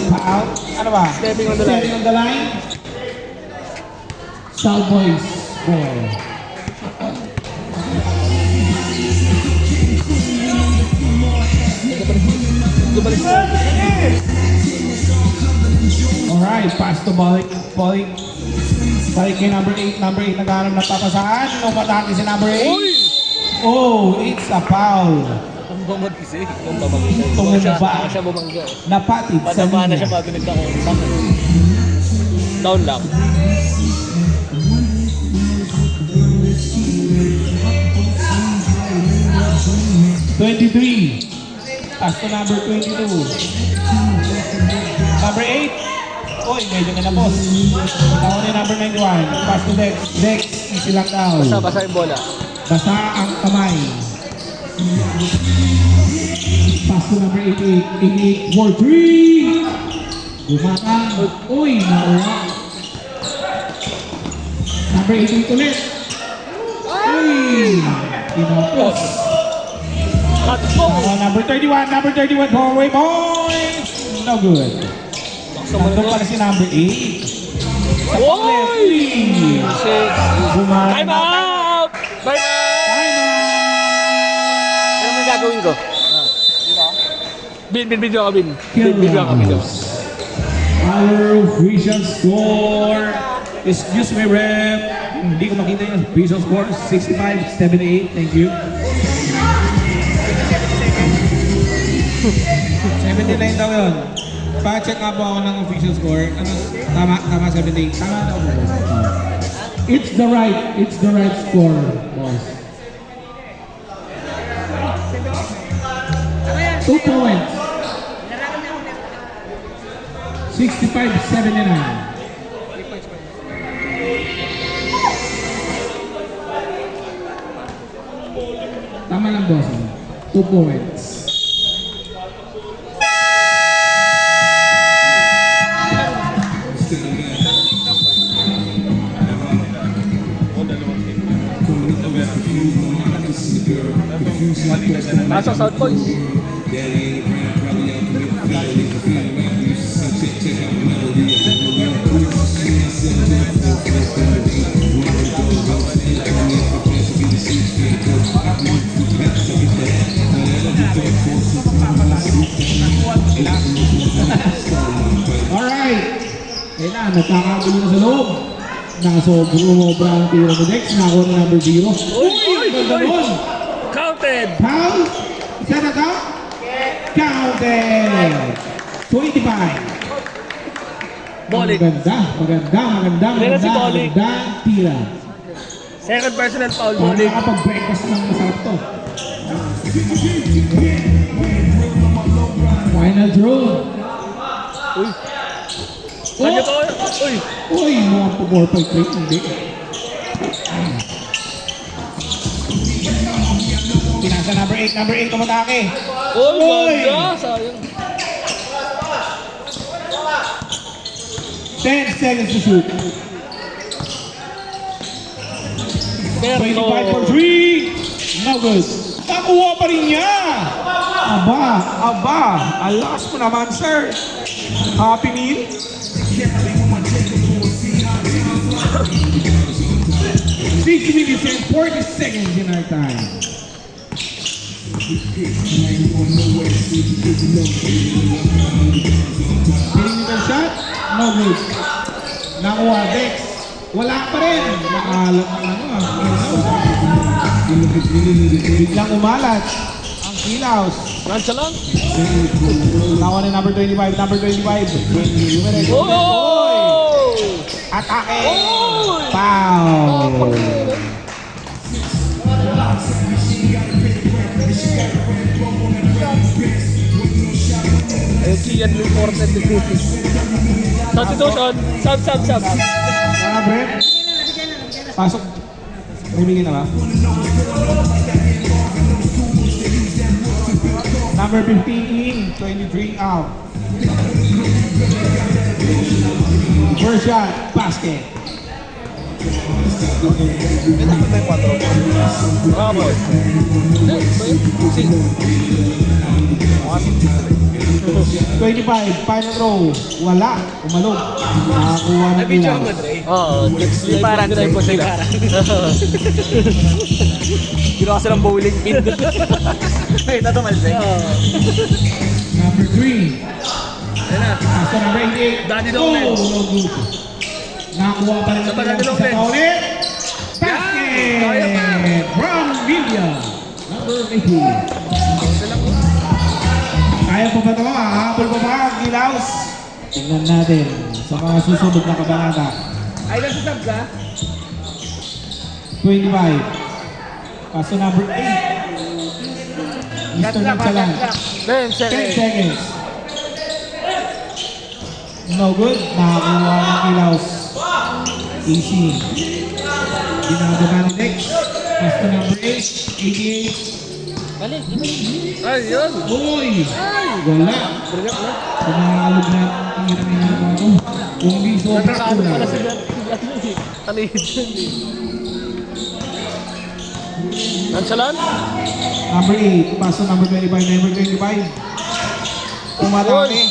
Foul. Ano ba? Stepping on the line. Stepping on the line. South Boys. Ball. Alright, pass to Balik. Balik. Balik kay number 8. Number 8 naghahanap ng papasaan. Nung patake si number 8. Uy! Oh, it's a foul. Ang bumag-isa eh. Ang bumag-isa. Tumumba. Baka siya bumangga. Napatid sa Padama na siya linya. bago nagkakuntak. Down lang. #23. Pass to number 22. Number 8. Oy, medyo kinapos. Tawon ni number 91. Pass to Dex. Dex, easy lang daw. Basa yung bola. Basa ang kamay. Pass to number 88. 88 for 3. Bumatang. Uy, naura. Number 88 ulit. Uy, kinapos. Cut po! Number 31, number 31, Norway boys! No good. Nandun pala si number 8. Oy! Shit. Bumara. Time out! Time out! Ano yung gagawin ko? Bin ka, Bin. Bin ka, Bin. Our official score. Excuse me, rep. Hindi ko makita yung official score. 65-78. Thank you. 79 daw yun. Pa-check nga po ako ng official score. Ano, tama 78. Tama daw po. It's the right score, boss. 2 points. 65-79. Tama lang, boss. 2 points. Nasa South Boys. Alright. Kaya na, nagkakagulo na sa loob. Nakasobra ang tira ni Dex. Nakakuha ng number 0. Uy! Ganda nun. Counted! Foul? Isa na ka? Counted! 25. Bolik. Maganda si Bolik. tira. Second personal foul, Para Bolik. nakapag-breakfast ng masarap to. Final draw. Uy. Kanya to. Uy. Uy, mga po 4.3. Hindi. Pinasa number 8 kumatake. Uy, ganda. Sayang. 10 seconds to shoot. 25 for 3. No good. Nakuha pa rin niya. Aba, alas mo naman, sir. Happy meal? 6 minutes and 40 seconds in our time. Perimeter shot, no good. Nakuha, Dex. Wala pa rin. Nakalat ng biglang umalat ang Kilaws. Lansa lang. Nakuha ni number 25. Oh! Atake. Foul. Ayun si Ian reported the duties. Substitution. Sub. Mga Brett. Pasok. May bigyan na ba? Number 15 in, 23 out. First shot, basket. Ah, boy. Hindi, si 25, final throw. Wala. Umalog. Nakakuha ng Video ilang. mo, Dre. Oo, Liparan, Dre. Liparan. Ginawa silang bowling pin. Wait, ito malsay. Number 3. Ayan na. Pasok number 88. Daddy Oh, Dolan. no good. Nakakuha pa rin ng Daddy ilang. Dolan. Isa pa ulit. Kaya pa. Basket from Villa. Number 18. Kaya pa ba ito? Hahabol pa ba ang Kilaws? Tingnan natin sa mga susunod na kabanata. Ay, nasa sub ka? 25. Paso number 8. Mr. Nagsalan. 10 10 seconds. seconds. No good. Nakakuha ng Kilaws. Easy. Ginagawa ni Dex. Paso number 8. 88. Ay, yun. Uy! Wala. Sumakalog na ang hirang ako. Kung di sobrang Nakakaano kulang. pala si Dati. Kanihid yun eh. Lansalan? Number 8, paso number 25, number 25. Umatake.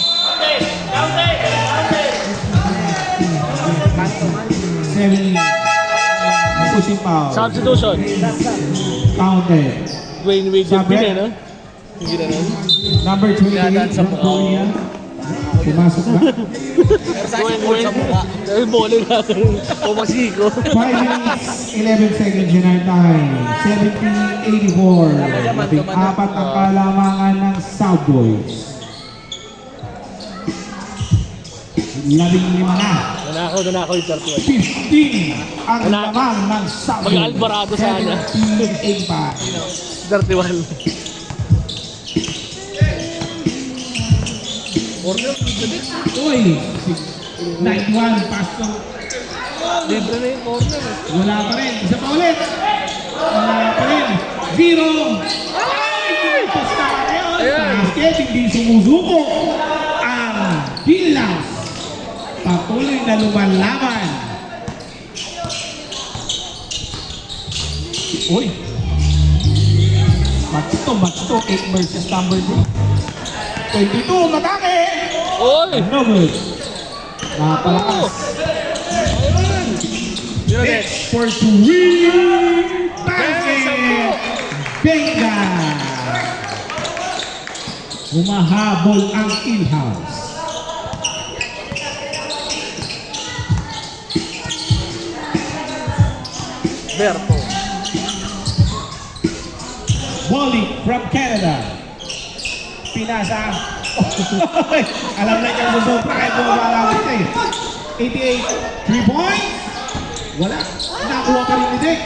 70. Pushing foul. Substitution. Counted. Dwayne Wade Sabi? din eh, no? Hindi na nun. Number 28, Dadaan sa ng mukha. Korea. Pumasok na. Pero sa akin, ball sa mukha. Ay, bowling natin. Pumasiko. 5 minutes, 11 seconds in our time. 70-84. Labing-apat ang kalamangan ng South Boys. 15 na. Nanakaw yung 31. 15 ang lamang ng South Boys. Mag-Alvarado sana. 70-85. 31. Uy! 91, pasto. Libre na yung corner eh. Wala pa rin. Isa pa ulit. Wala pa rin. 0. Ay! Pasta ka ngayon. Ayan. Basket, hindi sumusuko. Ang Kilaws. Patuloy na lumalaban. Uy! Match to. 8 versus number 2. 22, matake! Oy! No good. Napalakas. Yun ulit. For 3 basket! Benga! Humahabol ang in-house. Berto. Wally from Canada. pinasa. Alam na niya susobra kahit bumaba lang ito eh. 88, 3 points. Wala. Nakuha pa rin ni Dex.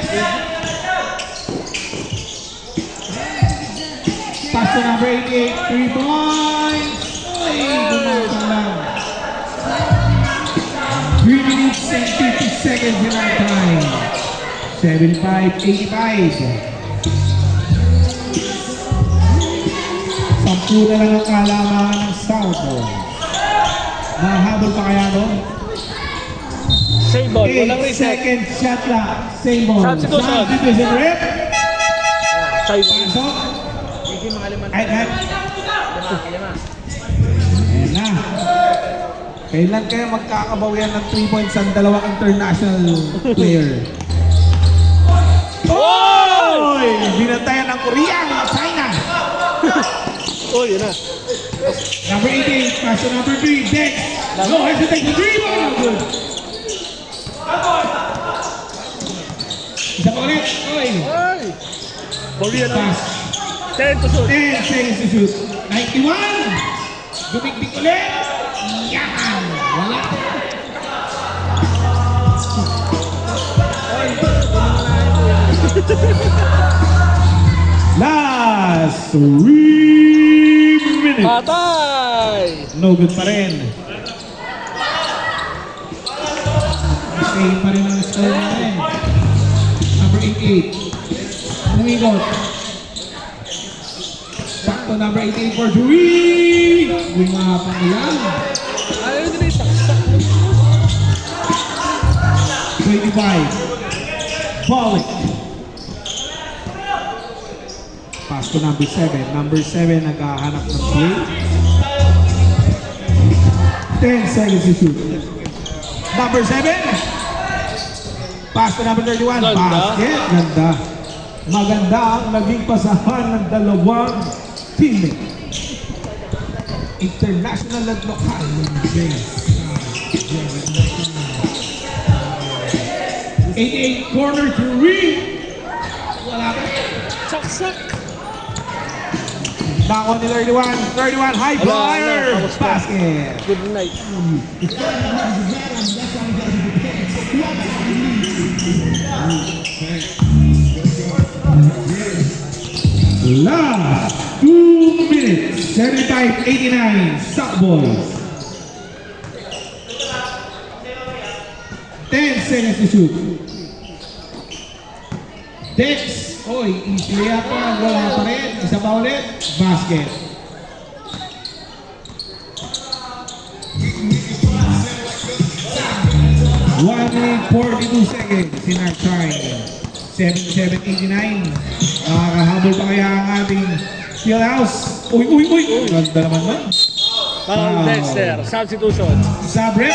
Pass to number 88, 3 points. Ay, gumatang lang. 3 minutes and 50 seconds in our time. 75-85. Sampu na lang ang kalamangan ng South. Mahabol pa kaya doon? Same ball, 8 walang reset. second shot lang. Same ball. Substitution. Substitution rep. Side. Pasok. Sige, mga limang. Ay. Lima. Ayan na. Kailan kaya magkakabawian ng 3 points ang dalawang international player? Oy! Binantayan ng Korea ng China. Oh, yun na. Number 88, pass to number 3, Dex. No hesitation, dribble! Good. Isa pa ulit. Oy! Ay! Korea na. Pass. 10 to shoot. 10 seconds to shoot. 91! Dumikdik ulit! Yan! Wala! Last 3 minutes. Patay! No good pa rin. Same pa rin ang score natin. Number 88. Umigot. Sakto number 88 for Dewey. Gumapang lang. Ayaw nila yung saksak. 25. Pollock. Pass to number 7. Number 7 naghahanap ng play. 10 seconds to shoot. Number 7. Pass to number 31. Ganda. Basket. Ganda. Maganda ang naging pasahan ng dalawang teammate. International at lokal. 88 corner to ring. Wala pa. Saksak! Bako ni 31. 31 high Wala, flyer. tapos na. Basket. Good night. Last 2 minutes. 75-89. Suck boys. 10 seconds to shoot. Dex. Oy, easy pa. Wala pa rin. Isa pa ulit. Basket. One minute 42 seconds in our time. 77-89. Nakakahabol pa kaya ang ating Fieldhouse. Uy. Ganda naman nun. Paul Wow. Dexter, substitution. Sub rep.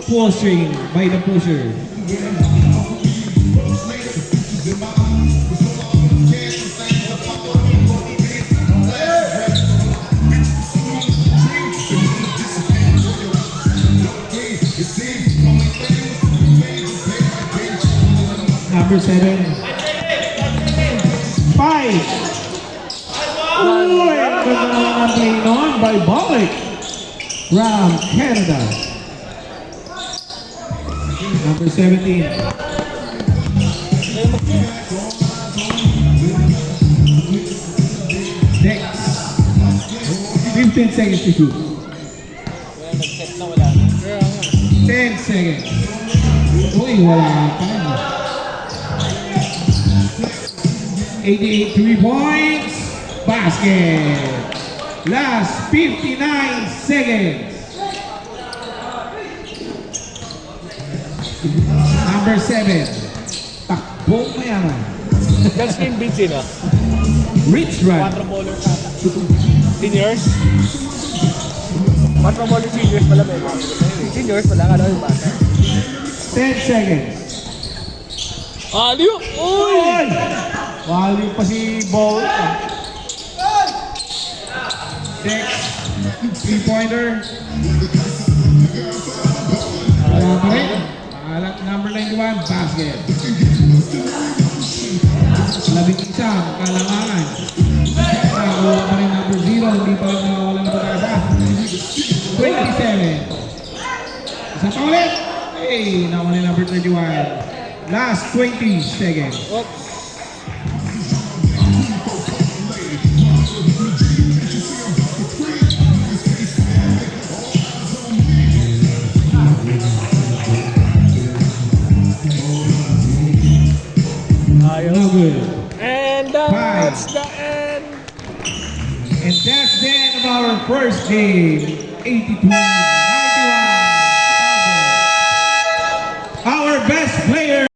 Pushing by the pusher. Number 7. 5. Uy! Ganda naman ang play nun by Bollick from Canada. Number 17. Dex. 15 seconds to shoot. Nag-set na wala. 10 seconds. Uy, wala pa rin. 88 3 points. Basket. Last 59 seconds. Number 7. Takbong mayaman. That's game beats yun, ah. Rich run. 4 ballers ata. Seniors? Patro-ball seniors pala may mga. Seniors pala, ano yung bata? 10 seconds. Aliyo! Uy! Uy! Value pa si Bowl. Dex. 3-pointer. Wala pa rin. Pangalan, number 91, basket. 11 isang kalangangan. Nakakuha pa rin ng hindi pa rin nawawala ng pag-asa. 27. Isang pa ulit. Hey, nakuha ni number 31. Last 20 seconds. Oops. No good. And that's the end. And that's the end of our first game. 82-91. Our best player.